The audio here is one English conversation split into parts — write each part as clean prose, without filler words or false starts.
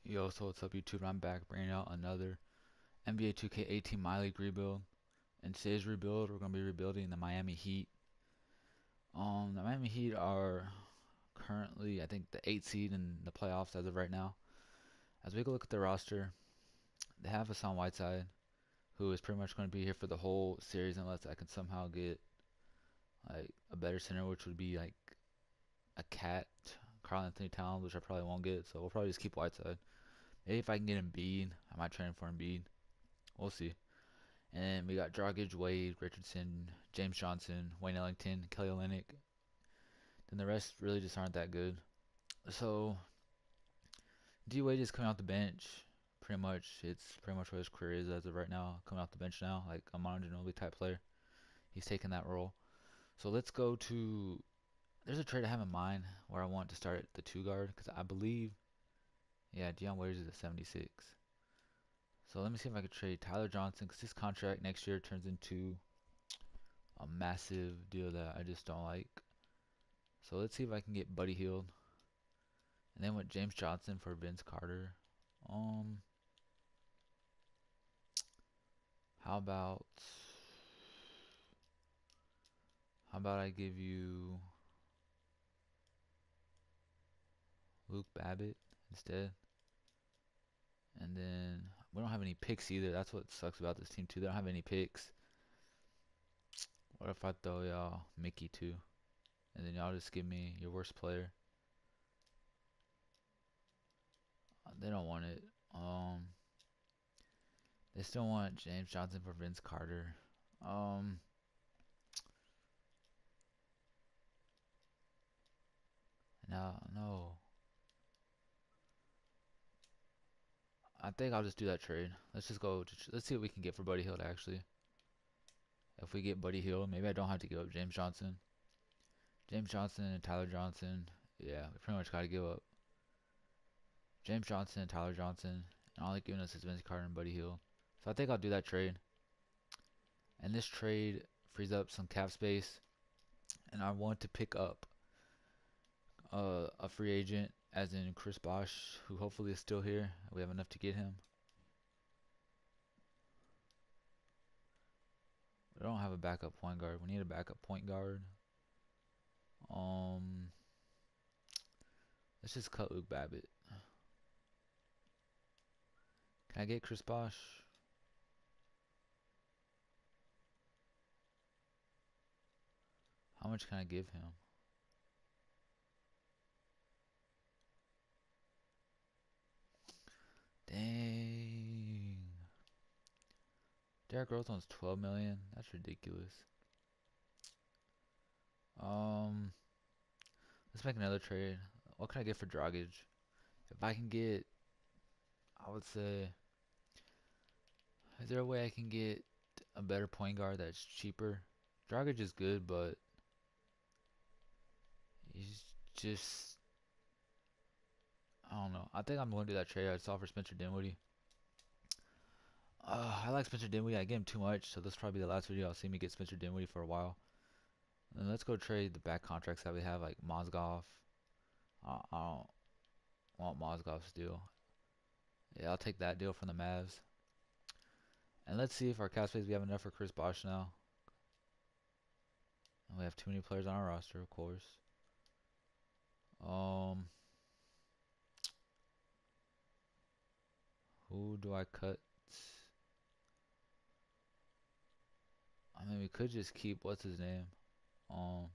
Yo, so what's up YouTube? I'm back bringing out another NBA 2K18 My League rebuild. In today's rebuild, we're going to be rebuilding the Miami Heat. The Miami Heat are currently, I think, the 8th seed in the playoffs as of right now. As we go look at their roster, they have Hassan Whiteside, who is pretty much going to be here for the whole series unless I can somehow get like a better center, which would be like a cat, Karl Anthony Towns, which I probably won't get. So we'll probably just keep Whiteside. Maybe if I can get Embiid, I might trade him for Embiid. We'll see. And we got Dragic, Wade, Richardson, James Johnson, Wayne Ellington, Kelly Olynyk. Then the rest really just aren't that good. So D Wade is coming off the bench. Pretty much, it's pretty much what his career is as of right now. Coming off the bench now, like a Manu Ginobili type player. He's taking that role. So let's go to. There's a trade I have in mind where I want to start at the two guard because I believe, yeah, Dion Waiters is a 76. So let me see if I could trade Tyler Johnson because his contract next year turns into a massive deal that I just don't like. So let's see if I can get Buddy Hield. And then with James Johnson for Vince Carter. Um, how about I give you Luke Babbitt instead? And then we don't have any picks either. That's what sucks about this team too. They don't have any picks. What if I throw y'all Mickey too? And then y'all just give me your worst player. They don't want it. They still want James Johnson for Vince Carter. Um, no. I think I'll just do that trade. Let's just go. Let's see what we can get for Buddy Hield actually. If we get Buddy Hield, maybe I don't have to give up James Johnson. James Johnson and Tyler Johnson. Yeah, we pretty much got to give up James Johnson and Tyler Johnson. And all they're giving us is Vince Carter and Buddy Hield. So I think I'll do that trade. And this trade frees up some cap space. And I want to pick up a free agent, as in Chris Bosh, who hopefully is still here. We have enough to get him. We don't have a backup point guard. We need a backup point guard. Um, let's just cut Luke Babbitt. Can I get Chris Bosh? How much can I give him? Dang. Derrick Rose owns 12 million. That's ridiculous. Um, let's make another trade. What can I get for Dragic? If I can get, I would say, is there a way I can get a better point guard that's cheaper? Dragic is good, but he's just, I don't know. I think I'm going to do that trade I saw for Spencer Dinwiddie. I like Spencer Dinwiddie. I get him too much, so this will probably be the last video I'll see me get Spencer Dinwiddie for a while. And let's go trade the back contracts that we have, like Mozgov. I don't want Mozgov's deal. Yeah, I'll take that deal from the Mavs. And let's see if our cap space we have enough for Chris Bosh now. And we have too many players on our roster, of course. Um, who do I cut? I mean, we could just keep what's his name. Um,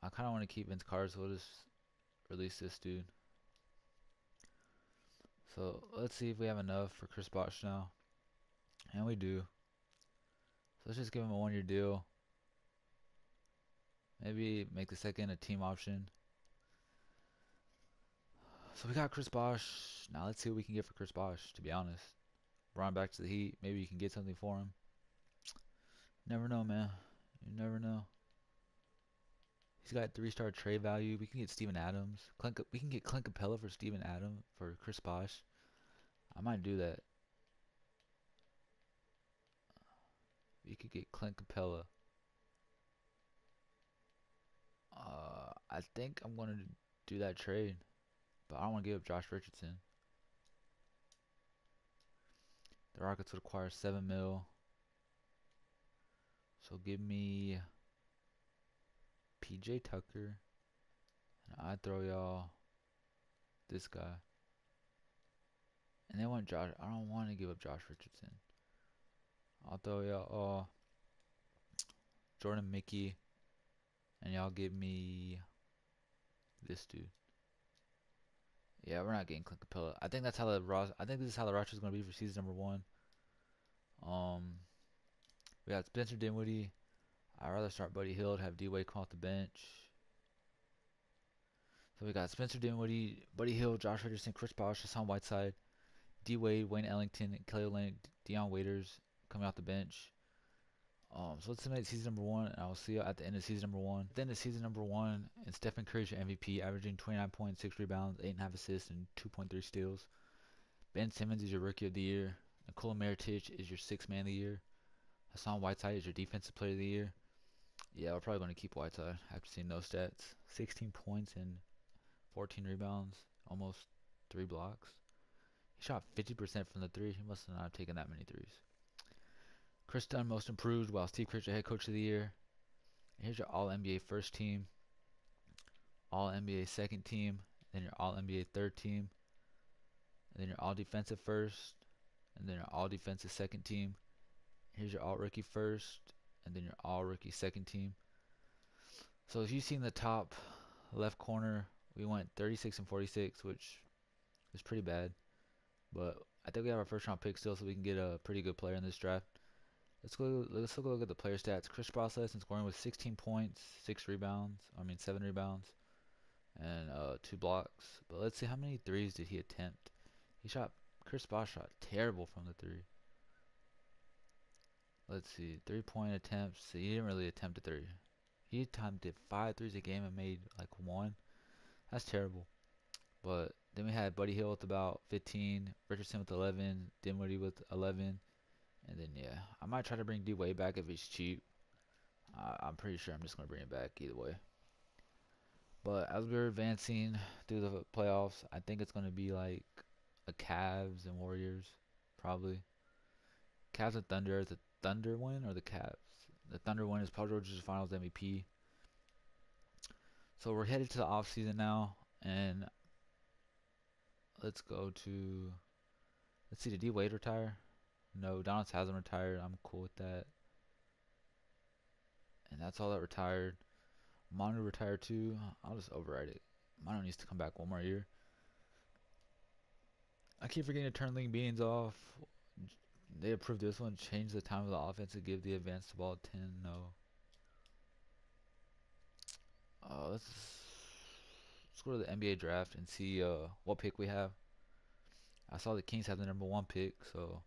I kind of want to keep Vince Carter, so we'll just release this dude. So let's see if we have enough for Chris Bosh now, and we do. So let's just give him a 1-year deal. Maybe make the second a team option. So we got Chris Bosh. Now let's see what we can get for Chris Bosh. To be honest, Brought back to the Heat. Maybe you can get something for him. Never know, man. You never know. He's got 3-star trade value. We can get Steven Adams. We can get Clint Capella for Steven Adams for Chris Bosh. I might do that. We could get Clint Capella. I think I'm gonna do that trade. but I don't want to give up Josh Richardson. The Rockets would acquire 7 mil. So give me PJ Tucker, and I throw y'all this guy. And they want Josh. I don't want to give up Josh Richardson. I'll throw y'all Jordan Mickey, and y'all give me this dude. Yeah, we're not getting Clint Capella. I think that's how the I think this is how the roster is gonna be for season number 1. We got Spencer Dinwiddie. I'd rather start Buddy Hield, have D-Wade come off the bench. So we got Spencer Dinwiddie, Buddy Hield, Josh Richardson, Chris Bosh, Hassan Whiteside, D-Wade, Wayne Ellington, Kelly Olynyk, Deion Waiters coming off the bench. So let's simulate season number 1, and I'll see you at the end of season number 1. At the end of season number 1, and Stephen Curry's your MVP, averaging 29 points, 6 rebounds, 8.5 assists, and 2.3 steals. Ben Simmons is your Rookie of the Year. Nikola Mirotic is your Sixth Man of the Year. Hassan Whiteside is your Defensive Player of the Year. Yeah, we're probably going to keep Whiteside after seeing those stats. 16 points and 14 rebounds, almost 3 blocks. He shot 50% from the 3. He must have not taken that many threes. Chris Dunn, Most Improved, while Steve Kerr, your Head Coach of the Year. And here's your All-NBA First Team, All-NBA Second Team, then your All-NBA Third Team, and then your All-Defensive First, and then your All-Defensive Second Team. Here's your All-Rookie First, and then your All-Rookie Second Team. So if you've seen the top left corner, we went 36 and 46, which is pretty bad. But I think we have our first round pick still, so we can get a pretty good player in this draft. Let's go look at the player stats. Chris Bosh led in scoring with 16 points, 7 rebounds, and 2 blocks. But let's see, how many threes did he attempt? Chris Bosh shot terrible from the 3. Let's see, 3-point attempts. So he didn't really attempt a 3. He attempted 5 threes a game and made like 1. That's terrible. But then we had Buddy Hield with about 15, Richardson with 11, Dinwiddie with 11, and then yeah, I might try to bring D-Wade back if he's cheap. I'm pretty sure I'm just gonna bring it back either way. But as we're advancing through the playoffs, I think it's gonna be like a Cavs and Warriors, probably. Cavs and Thunder. Is the Thunder win or the Cavs? The Thunder win is Paul George's Finals MVP. So we're headed to the off season now, and let's see, did D Wade retire? No, Donis hasn't retired. I'm cool with that. And that's all that retired. Manu retired too. I'll just override it. Manu needs to come back 1 more year. I keep forgetting to turn Ling Beans off. They approved this one. Change the time of the offense to give the advanced ball 10. No. Let's go to the NBA draft and see what pick we have. I saw the Kings have the number 1 pick, so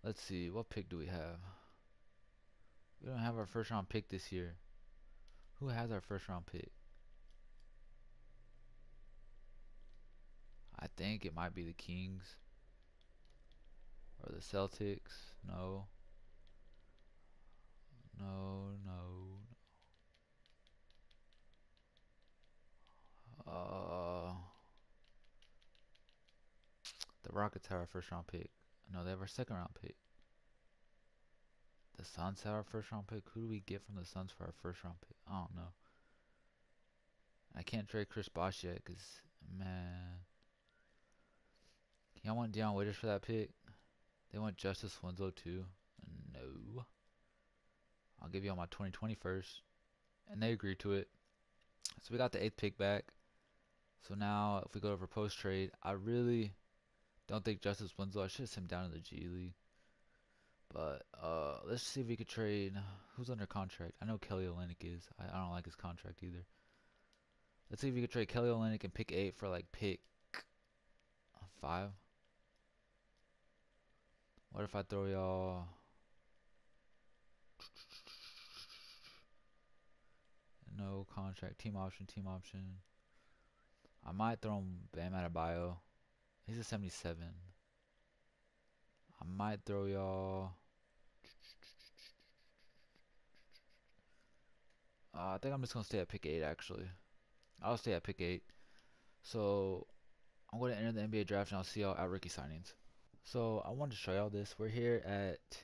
let's see, what pick do we have? We don't have our first round pick this year. Who has our first round pick? I think it might be the Kings or the Celtics. No. No, no. The Rockets have our first round pick. No, they have our second round pick. The Suns have our first round pick. Who do we get from the Suns for our first round pick? I don't know. I can't trade Chris Bosh yet because, man. Y'all want Deion Waiters for that pick? They want Justice Winslow too. No. I'll give you all my 2020 first. And they agreed to it. So we got the 8th pick back. So now if we go over post trade, I really don't think Justice Winslow. I should have sent him down to the G League. But let's see if we could trade. Who's under contract? I know Kelly Olynyk is. I don't like his contract either. Let's see if we could trade Kelly Olynyk and pick 8 for like pick 5. What if I throw y'all no contract, team option, team option? I might throw him Bam Adebayo. He's a 77. I might throw y'all. I think I'm just gonna stay at pick 8 actually. I'll stay at pick 8. So I'm going to enter the NBA draft and I'll see y'all at rookie signings. So I wanted to show y'all this. We're here at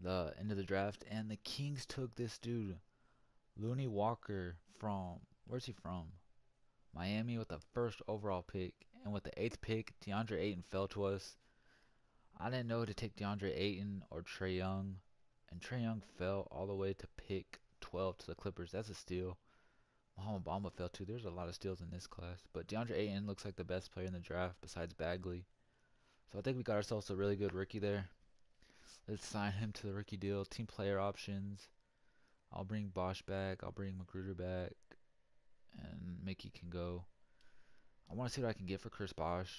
the end of the draft, and the Kings took this dude, Looney Walker, from where's he from? Miami, with the first overall pick, and with the 8th pick, DeAndre Ayton fell to us. I didn't know to take DeAndre Ayton or Trae Young, and Trae Young fell all the way to pick 12 to the Clippers. That's a steal. Muhammad Bamba fell too. There's a lot of steals in this class, but DeAndre Ayton looks like the best player in the draft besides Bagley. So I think we got ourselves a really good rookie there. Let's sign him to the rookie deal. Team player options. I'll bring Bosch back. I'll bring Magruder back. And Mickey can go. I want to see what I can get for Chris Bosch.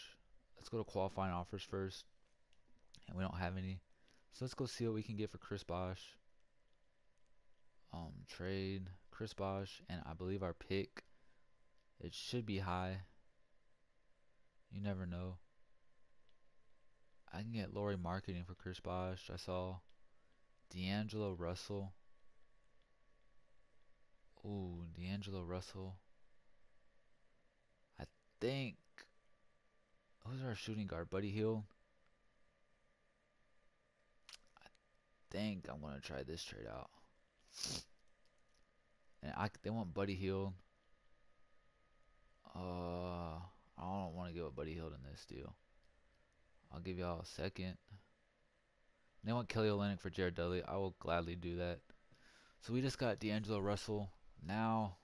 Let's go to qualifying offers first. And we don't have any. So let's go see what we can get for Chris Bosch. Trade Chris Bosch. And I believe our pick, it should be high. You never know. I can get Laurie Marketing for Chris Bosch. I saw D'Angelo Russell. Ooh, D'Angelo Russell. I think, who's our shooting guard? Buddy Hield. I think I'm gonna try this trade out. And they want Buddy Hield. I don't want to give up Buddy Hield in this deal. I'll give y'all a second. They want Kelly Olynyk for Jared Dudley. I will gladly do that. So we just got D'Angelo Russell. Now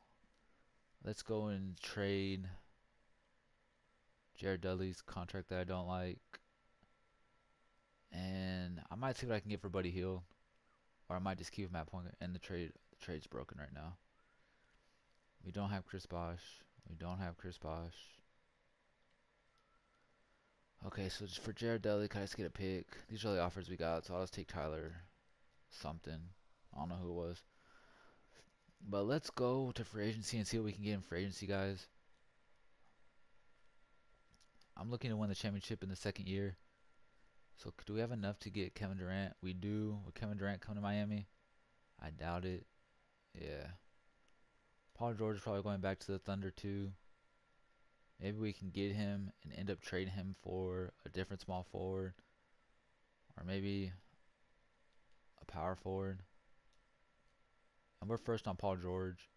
let's go and trade Jared Dudley's contract that I don't like. And I might see what I can get for Buddy Hield. Or I might just keep him at point. And the trade's broken right now. We don't have Chris Bosch. We don't have Chris Bosch. Okay, so just for Jared Dudley, can I just get a pick? These are the offers we got, so I'll just take Tyler something. I don't know who it was. But let's go to free agency and see what we can get in free agency, guys. I'm looking to win the championship in the second year. So do we have enough to get Kevin Durant? We do. Will Kevin Durant come to Miami? I doubt it. Yeah. Paul George is probably going back to the Thunder too. Maybe we can get him and end up trading him for a different small forward. Or maybe a power forward. And we're first on Paul George.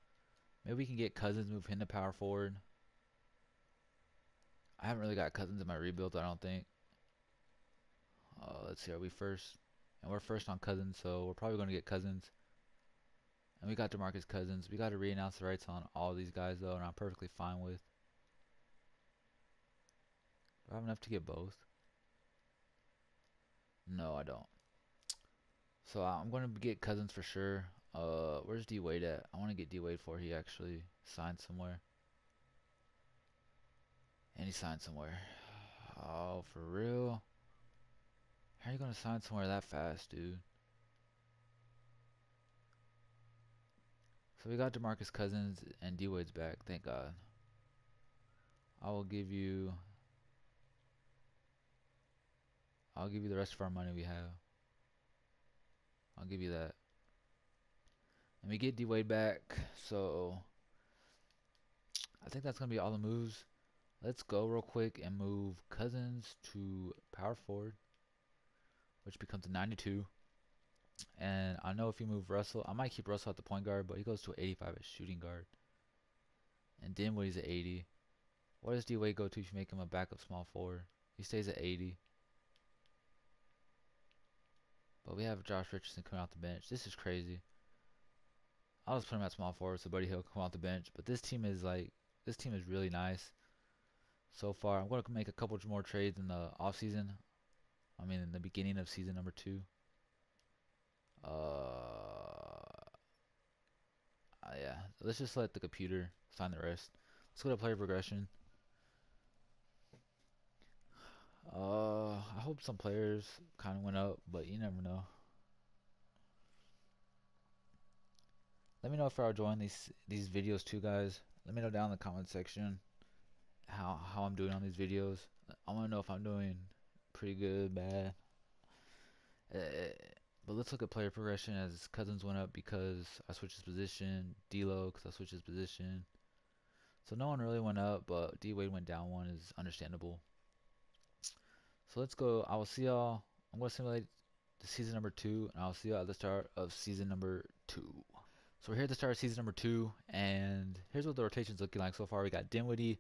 Maybe we can get Cousins, move him to power forward. I haven't really got Cousins in my rebuild, I don't think. Let's see, are we first? And we're first on Cousins, so we're probably going to get Cousins. And we got DeMarcus Cousins. We got to re-announce the rights on all these guys, though, and I'm perfectly fine with. Do I have enough to get both? No, I don't. So I'm going to get Cousins for sure. Where's D Wade at? I want to get D Wade before he actually signs somewhere. And he signed somewhere. Oh, for real? How are you going to sign somewhere that fast, dude? So we got DeMarcus Cousins and D Wade's back. Thank God. I will give you. I'll give you the rest of our money we have. I'll give you that. And we get D Wade back. So I think that's gonna be all the moves. Let's go real quick and move Cousins to power forward, which becomes a 92. And I know if you move Russell, I might keep Russell at the point guard, but he goes to 85 at shooting guard. And Dinwiddie's at 80. What does D Wade go to if you make him a backup small forward? He stays at 80. But we have Josh Richardson coming off the bench. This is crazy. I'll just put him at small forward so Buddy Hield can come off the bench. But this team is really nice so far. I'm going to make a couple more trades in the off season. I mean, in the beginning of season number 2. Yeah. Let's just let the computer sign the rest. Let's go to player progression. I hope some players kind of went up, but you never know. Let me know if I'll join these videos too, guys. Let me know down in the comment section how I'm doing on these videos. I want to know if I'm doing pretty good, bad. Uh, but let's look at player progression as Cousins went up because I switched his position. D'Lo because I switched his position. So no one really went up, but D Wade went down one is understandable. So let's go. I will see y'all. I'm going to simulate the season number 2, and I'll see y'all at the start of season number 2. So we're here at the start of season number 2, and here's what the rotation's looking like so far. We got Dinwiddie.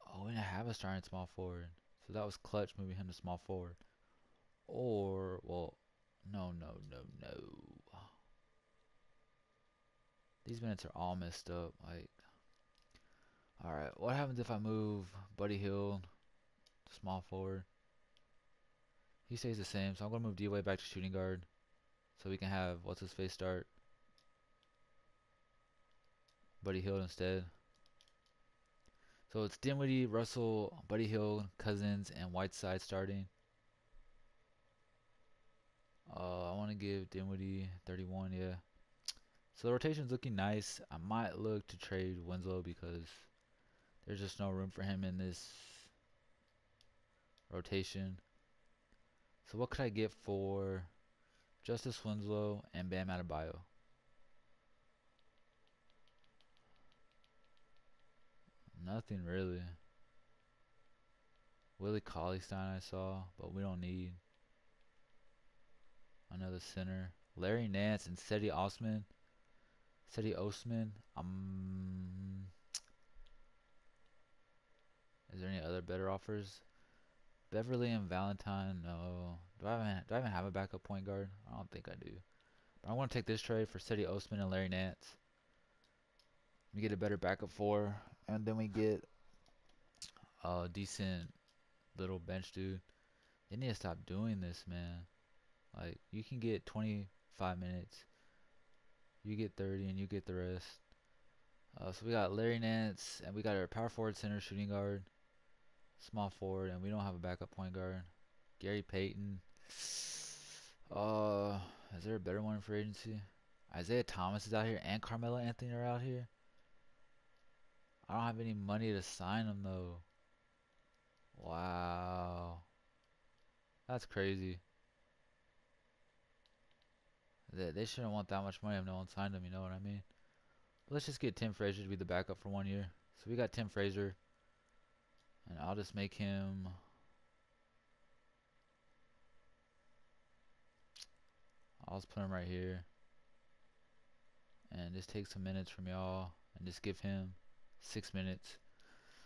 Oh, we didn't have a starting small forward. So that was clutch moving him to small forward. Or, well, no, no, no, no. These minutes are all messed up. Like, alright, what happens if I move Buddy Hield to small forward? He stays the same, so I'm going to move D-Wade back to shooting guard. So we can have, what's his face start? Buddy Hield instead. So it's Dinwiddie, Russell, Buddy Hield, Cousins, and Whiteside starting. I want to give Dinwiddie 31, yeah. So the rotation's looking nice. I might look to trade Winslow because there's just no room for him in this rotation. So what could I get for Justice Winslow and Bam Adebayo? Nothing really. Willie Cauley-Stein I saw, but we don't need another center. Larry Nance and Seti Osman. Seti Osman. Is there any other better offers? Beverly and Valentine. No. Do I even have a backup point guard? I don't think I do. But I want to take this trade for Seti Osman and Larry Nance. We get a better backup four, and then we get a decent little bench dude. They need to stop doing this, man. Like, you can get 25 minutes, you get 30, and you get the rest. So we got Larry Nance, and we got our power forward, center, shooting guard, small forward, and we don't have a backup point guard. Gary Payton. Uh, is there a better one for agency? Isaiah Thomas is out here, and Carmelo Anthony are out here. I don't have any money to sign them though. Wow, that's crazy. They shouldn't want that much money if no one signed them. You know what I mean? But let's just get Tim Frazier to be the backup for 1 year. So we got Tim Frazier, and I'll just make him. I'll just put him right here, and just take some minutes from y'all, and just give him 6 minutes.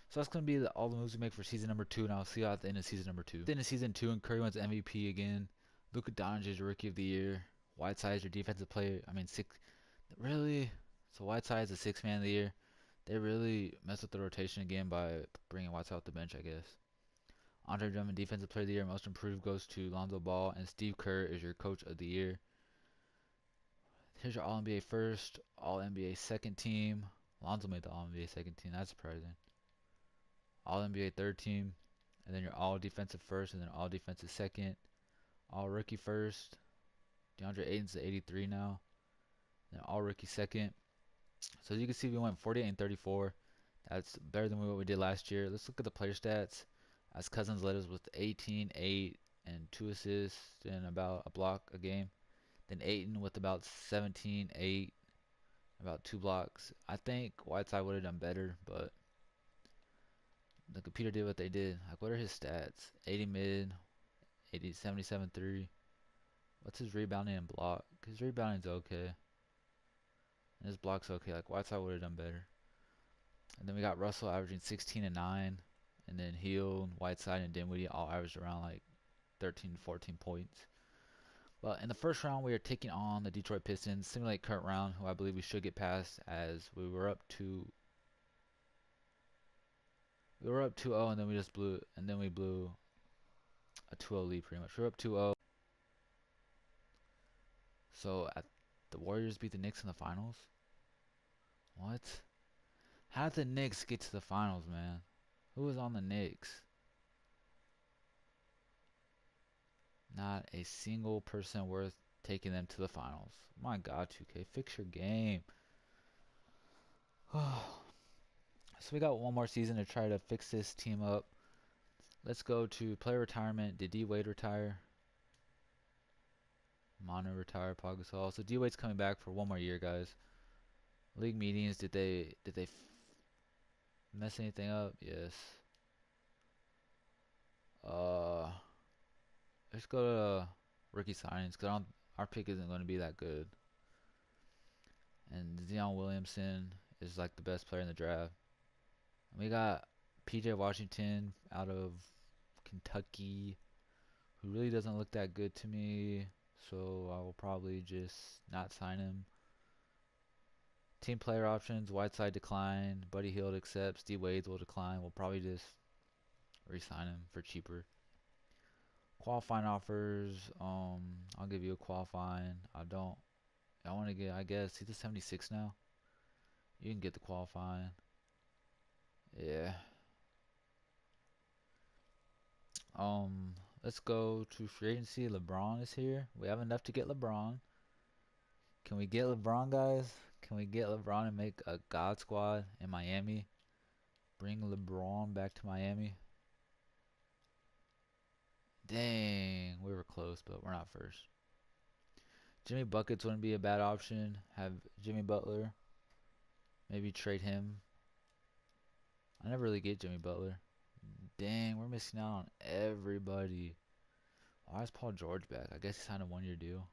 So that's gonna be all the moves we make for season number 2, and I'll see you at the end of season number 2. At the end of season 2, and Curry wins MVP again. Luka Doncic is Rookie of the Year. Whiteside is your defensive player. I mean, six. Really? So Whiteside is the sixth man of the year. They really messed up the rotation again by bringing Whiteside off the bench, I guess. Andre Drummond, Defensive Player of the Year, Most Improved goes to Lonzo Ball, and Steve Kerr is your Coach of the Year. Here's your All-NBA first, All-NBA second team. Lonzo made the All-NBA second team. That's surprising. All-NBA third team, and then your All-Defensive first, and then All-Defensive second. All-Rookie first. DeAndre Ayton's the 83 now. And All-Rookie second. So as you can see, we went 48 and 34. That's better than what we did last year. Let's look at the player stats. As Cousins led us with 18, 8, and 2 assists and about a block a game. Then Ayton with about 17, 8, about 2 blocks. I think Whiteside would have done better, but the computer did what they did. Like, what are his stats? 80 mid, 80, 77 3. What's his rebounding and block? His rebounding's okay. And his block's okay. Like, Whiteside would have done better. And then we got Russell averaging 16 and 9. And then Hield, Whiteside, and Dinwiddie all averaged around like 13 14 points. But in the first round, we are taking on the Detroit Pistons. Simulate current round, who I believe we should get past, as we were up 2-0, and then we just blew, and then we blew a 2-0 lead pretty much. We were up 2-0. So the Warriors beat the Knicks in the finals. What? How did the Knicks get to the finals, man? Who was on the Knicks? Not a single person worth taking them to the finals. My God, 2K, fix your game. So we got one more season to try to fix this team up. Let's go to player retirement. Did D Wade retire? Mono retire. Paul Gasol. So D Wade's coming back for one more year, guys. League meetings. Did they Mess anything up? Yes. Uh, let's go to rookie signings because our pick isn't going to be that good. And Zion Williamson is like the best player in the draft. We got PJ Washington out of Kentucky, who really doesn't look that good to me. So I will probably just not sign him. Team player options: Whiteside decline, Buddy Hield accepts, D Wade will decline. We'll probably just re-sign him for cheaper. Qualifying offers. I'll give you a qualifying. I don't. I want to get. I guess he's a 76 now. You can get the qualifying. Yeah. Um. Let's go to free agency. LeBron is here. We have enough to get LeBron. Can we get LeBron, guys? Can we get LeBron and make a God squad in Miami? Bring LeBron back to Miami. Dang, we were close, but we're not first. Jimmy Buckets wouldn't be a bad option. Have Jimmy Butler. Maybe trade him. I never really get Jimmy Butler. Dang, we're missing out on everybody. Why is Paul George back? I guess he signed a 1 year deal.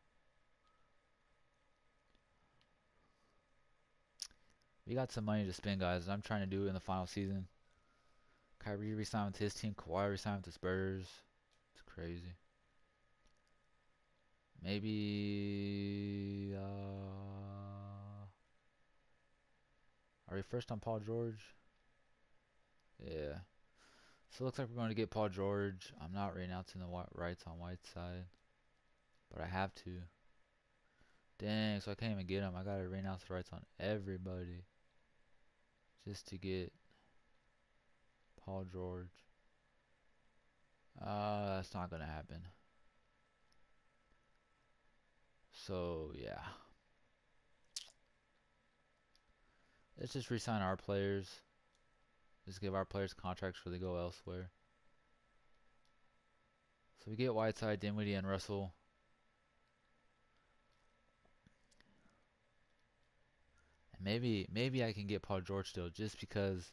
We got some money to spend, guys, and I'm trying to do it in the final season. Kyrie resigned with his team. Kawhi resigned with the Spurs. It's crazy. Maybe. Are we first on Paul George? Yeah. So it looks like we're going to get Paul George. I'm not renouncing the rights on Whiteside, but I have to. Dang, so I can't even get him. I gotta renounce the rights on everybody just to get Paul George. That's not gonna happen. So yeah, let's just resign our players. Just give our players contracts where they go elsewhere. So we get Whiteside, Dinwiddie, and Russell. And maybe I can get Paul George still, just because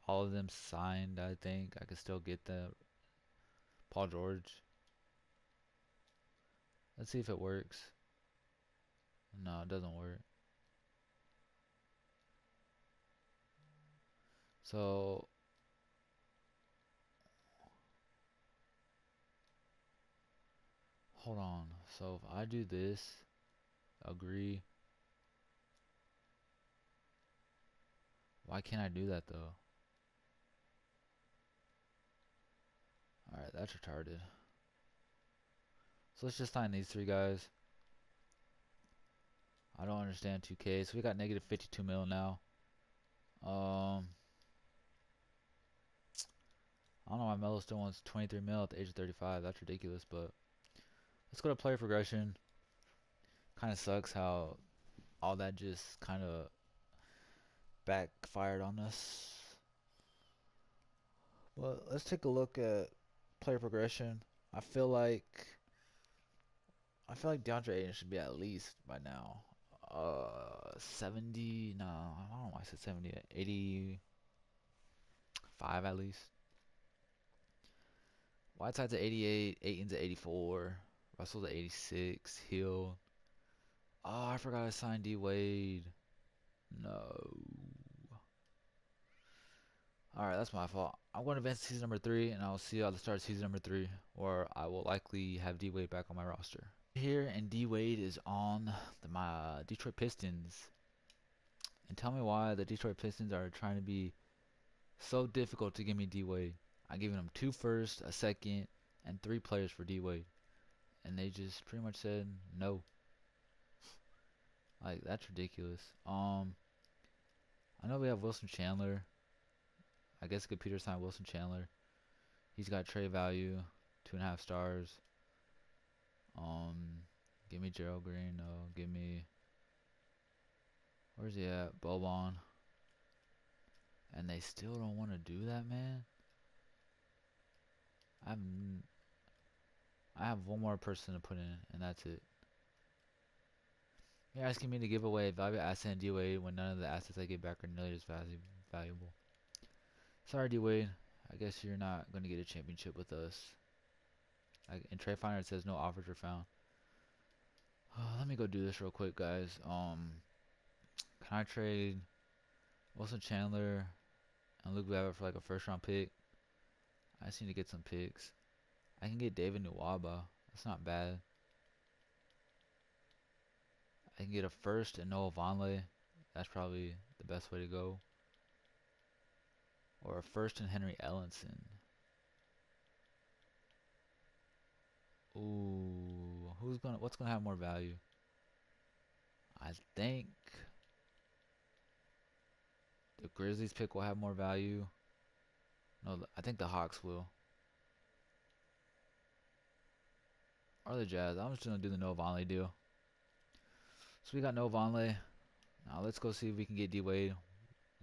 all of them signed. I think I could still get the Paul George. Let's see if it works. No, it doesn't work. So hold on. So if I do this, agree. Why can't I do that though? Alright, that's retarded. So let's just sign these three guys. I don't understand 2K. So we got negative 52 mil now. Um, I don't know why Melo still wants 23 mil at the age of 35. That's ridiculous. But let's go to player progression. Kind of sucks how all that just kind of backfired on us. Well, let's take a look at player progression. I feel like I feel like DeAndre Ayton should be at least by now. 70. No, I don't know why I said 70. 85 at least. Whiteside's at 88. Aiton's at 84. Russell's at 86. Hill. Oh, I forgot I signed D Wade. No. Alright, that's my fault. I'm going to advance to season number 3, and I'll see you at the start of season number 3, where I will likely have D Wade back on my roster. Here, and D Wade is on my Detroit Pistons. And tell me why the Detroit Pistons are trying to be so difficult to give me D Wade. I'm giving them 2 firsts, a second, and 3 players for D Wade. And they just pretty much said no. Like, that's ridiculous. I know we have Wilson Chandler. I guess computer signed Wilson Chandler. He's got trade value, 2.5 stars. Give me Gerald Green. No, give me. Where's he at? Boban. And they still don't want to do that, man. I'm. I have one more person to put in, and that's it. You're asking me to give away a valuable asset in DOA when none of the assets I get back are nearly as valuable. Sorry, D Wade. I guess you're not gonna get a championship with us. In Trade Finder it says no offers were found. Let me go do this real quick, guys. Can I trade Wilson Chandler and Luke Babbitt for like a first round pick? I just need to get some picks. I can get David Nwaba. That's not bad. I can get a first and Noah Vonleh. That's probably the best way to go. Or a first and Henry Ellenson. Ooh, what's gonna have more value? I think the Grizzlies pick will have more value. No, I think the Hawks will. Or the Jazz. I'm just gonna do the Noah Vonleh deal. So we got Noah Vonleh. Now let's go see if we can get D Wade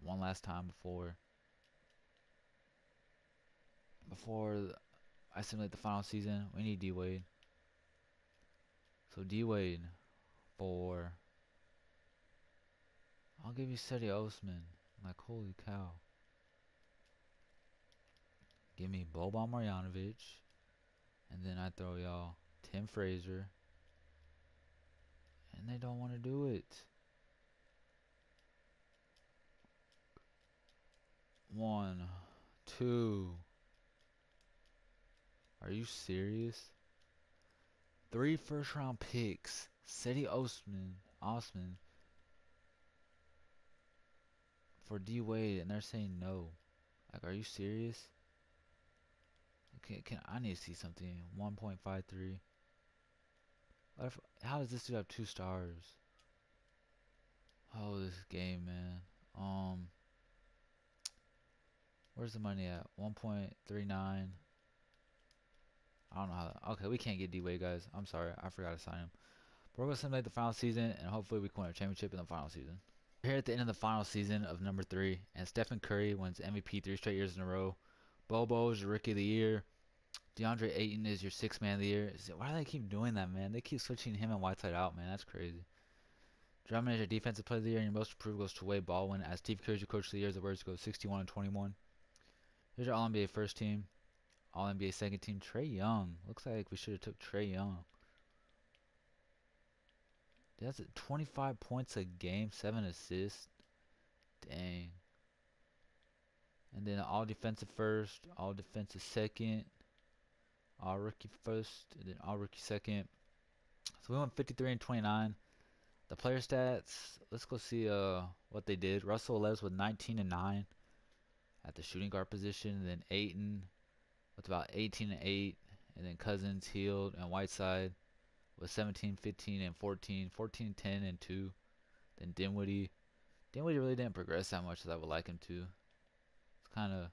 one last time before I simulate the final season. We need D Wade. So D Wade for, I'll give you Cedi Osman. Like, holy cow. Give me Boban Marjanovic. And then I throw y'all Tim Frazier. And they don't want to do it. One, two. Are you serious? 3 first round picks. Cedi Osman for D Wade, and they're saying no. Like, are you serious? I need to see something. 1.53. How does this dude have 2 stars? Oh, this game, man. Where's the money at? 1.39. I don't know how. Okay, we can't get D Wade, guys. I'm sorry. I forgot to sign him. But we're gonna simulate the final season, and hopefully we can win a championship in the final season. We're here at the end of the final season of number 3, and Stephen Curry wins MVP 3 straight years in a row. Bobo is your Rookie of the Year. DeAndre Ayton is your 6th Man of the Year. Why do they keep doing that, man? They keep switching him and Whiteside out, man. That's crazy. Drummond is your Defensive Player of the Year, and your Most Improved goes to Wade Baldwin. As Steve Kerr's your Coach of the Year, the words go 61 and 21. Here's your All-NBA first team. All-NBA second team, Trae Young. Looks like we should have took Trae Young. That's 25 points a game, 7 assists. Dang. And then all defensive first, all defensive second, all rookie first, and then all rookie second. So we went 53 and 29. The player stats, let's go see what they did. Russell Leves with 19 and 9 at the shooting guard position, and then Ayton with about 18 and 8, and then Cousins, Hield, and Whiteside with 17, 15, and 14, 14, 10, and 2. Then Dinwiddie really didn't progress that much as I would like him to. It's kind of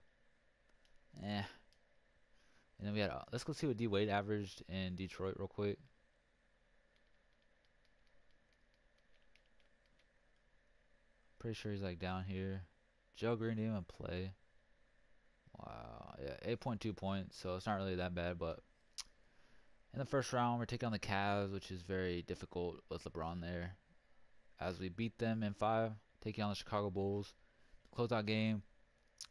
eh. And then we had, let's go see what D Wade averaged in Detroit real quick. Pretty sure he's like down here. Joe Green didn't even play. Wow, yeah, 8.2 points, so it's not really that bad. But in the first round, we're taking on the Cavs, which is very difficult with LeBron there. As we beat them in 5, taking on the Chicago Bulls. Closeout game,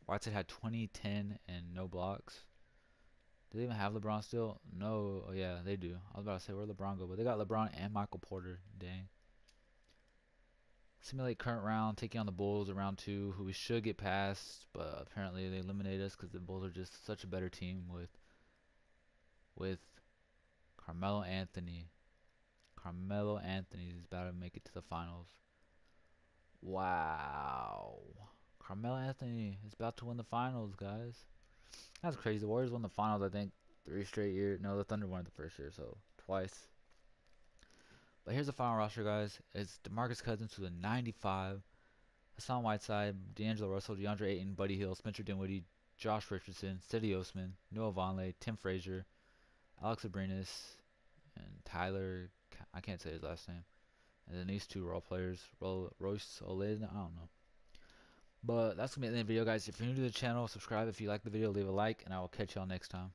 Whiteside had 20, 10, and no blocks. Do they even have LeBron still? No. Oh, yeah, they do. I was about to say, where'd LeBron go? But they got LeBron and Michael Porter. Dang. Simulate current round, taking on the Bulls in round 2, who we should get past, but apparently they eliminate us because the Bulls are just such a better team with Carmelo Anthony. Carmelo Anthony is about to make it to the finals. Wow. Carmelo Anthony is about to win the finals, guys. That's crazy. The Warriors won the finals, I think, 3 straight years. No, the Thunder won it the first year, so twice. But here's the final roster, guys. It's DeMarcus Cousins to the 95. Hassan Whiteside, D'Angelo Russell, DeAndre Ayton, Buddy Hield, Spencer Dinwiddie, Josh Richardson, Cedi Osman, Noah Vonleh, Tim Frazier, Alex Abrinas, and Tyler. I can't say his last name. And then these 2 role players, Royce Olin. I don't know. But that's going to be the end of the video, guys. If you're new to the channel, subscribe. If you like the video, leave a like, and I will catch y'all next time.